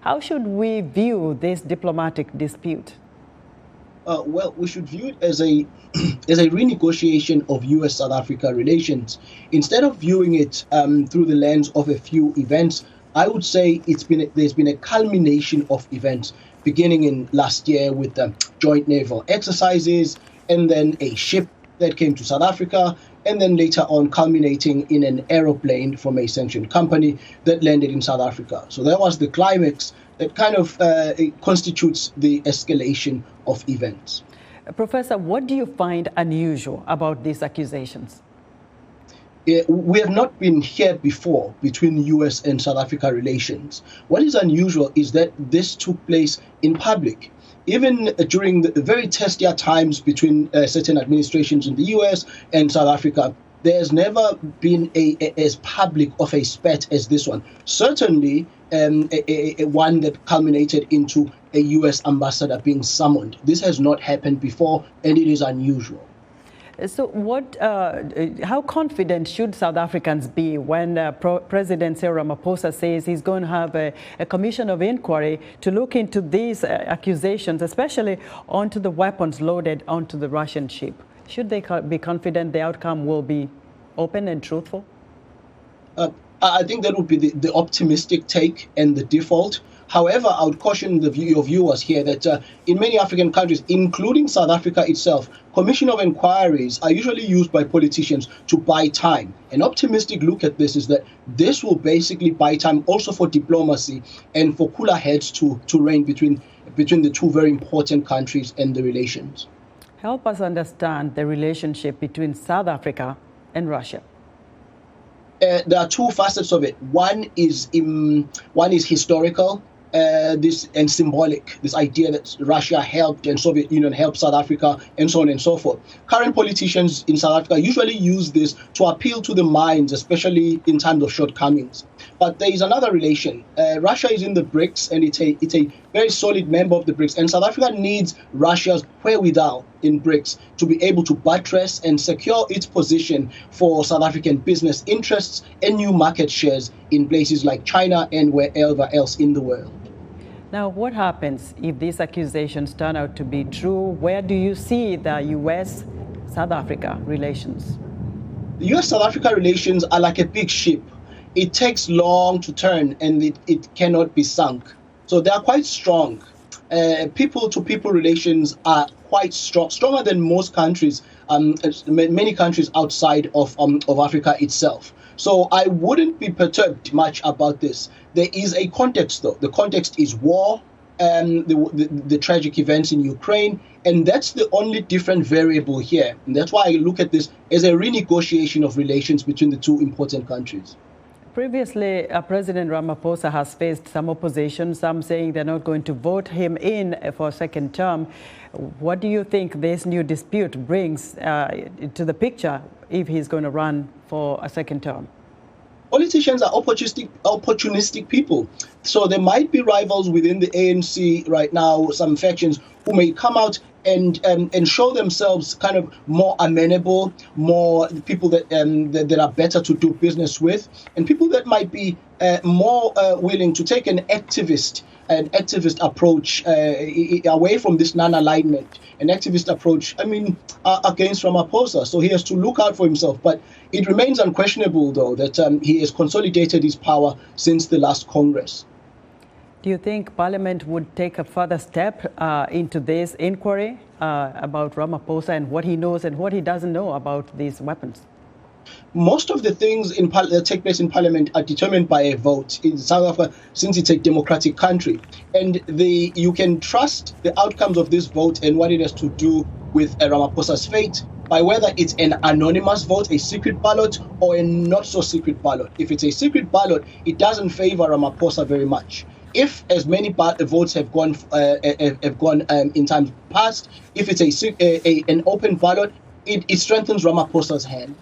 How should we view this diplomatic dispute? Well, we should view it as a as a renegotiation of U.S.-South Africa relations. Instead of viewing it through the lens of a few events, I would say there's been a culmination of events beginning in last year with the joint naval exercises, and then a ship that came to South Africa, and then later on culminating in an aeroplane from a sanctioned company that landed in South Africa. So that was the climax that kind of constitutes the escalation of events. Professor, what do you find unusual about these accusations? We have not been here before between U.S. and South Africa relations. What is unusual is that this took place in public. Even during the very testier times between certain administrations in the U.S. and South Africa, there's never been as public of a spat as this one. Certainly, one that culminated into a U.S. ambassador being summoned. This has not happened before, and it is unusual. So how confident should South Africans be when President Cyril Ramaphosa says he's going to have a commission of inquiry to look into these accusations, especially onto the weapons loaded onto the Russian ship? Should they be confident the outcome will be open and truthful? I think that would be the optimistic take and the default. However, I would caution your viewers here that in many African countries, including South Africa itself, commission of inquiries are usually used by politicians to buy time. An optimistic look at this is that this will basically buy time also for diplomacy and for cooler heads to reign between the two very important countries and the relations. Help us understand the relationship between South Africa and Russia. There are two facets of it. One is historical, and symbolic. This idea that Russia helped and Soviet Union helped South Africa, and so on and so forth. Current politicians in South Africa usually use this to appeal to the minds, especially in times of shortcomings. But there is another relation. Russia is in the BRICS, and it's a very solid member of the BRICS. And South Africa needs Russia's wherewithal in BRICS to be able to buttress and secure its position for South African business interests and new market shares in places like China and wherever else in the world. Now, what happens if these accusations turn out to be true? Where do you see the U.S.-South Africa relations? The U.S.-South Africa relations are like a big ship. It takes long to turn, and it cannot be sunk. So they are quite strong. People-to-people relations are quite strong, stronger than most countries, many countries outside of Africa itself. So I wouldn't be perturbed much about this. There is a context, though. The context is war, the tragic events in Ukraine, and that's the only different variable here. And that's why I look at this as a renegotiation of relations between the two important countries. Previously, President Ramaphosa has faced some opposition, some saying they're not going to vote him in for a second term. What do you think this new dispute brings to the picture if he's going to run for a second term? Politicians are opportunistic people. So there might be rivals within the ANC right now, some factions who may come out and show themselves kind of more amenable, more people that are better to do business with, and people that might be more willing to take an activist approach away from this non-alignment, an activist approach, against Ramaphosa. So he has to look out for himself. But it remains unquestionable, though, that he has consolidated his power since the last Congress. Do you think Parliament would take a further step into this inquiry about Ramaphosa and what he knows and what he doesn't know about these weapons? Most of the things that take place in Parliament are determined by a vote in South Africa, since it's a democratic country. And you can trust the outcomes of this vote and what it has to do with Ramaphosa's fate by whether it's an anonymous vote, a secret ballot, or a not-so-secret ballot. If it's a secret ballot, it doesn't favor Ramaphosa very much. If as many votes have gone in times past, if it's an open ballot, it strengthens Ramaphosa's hand.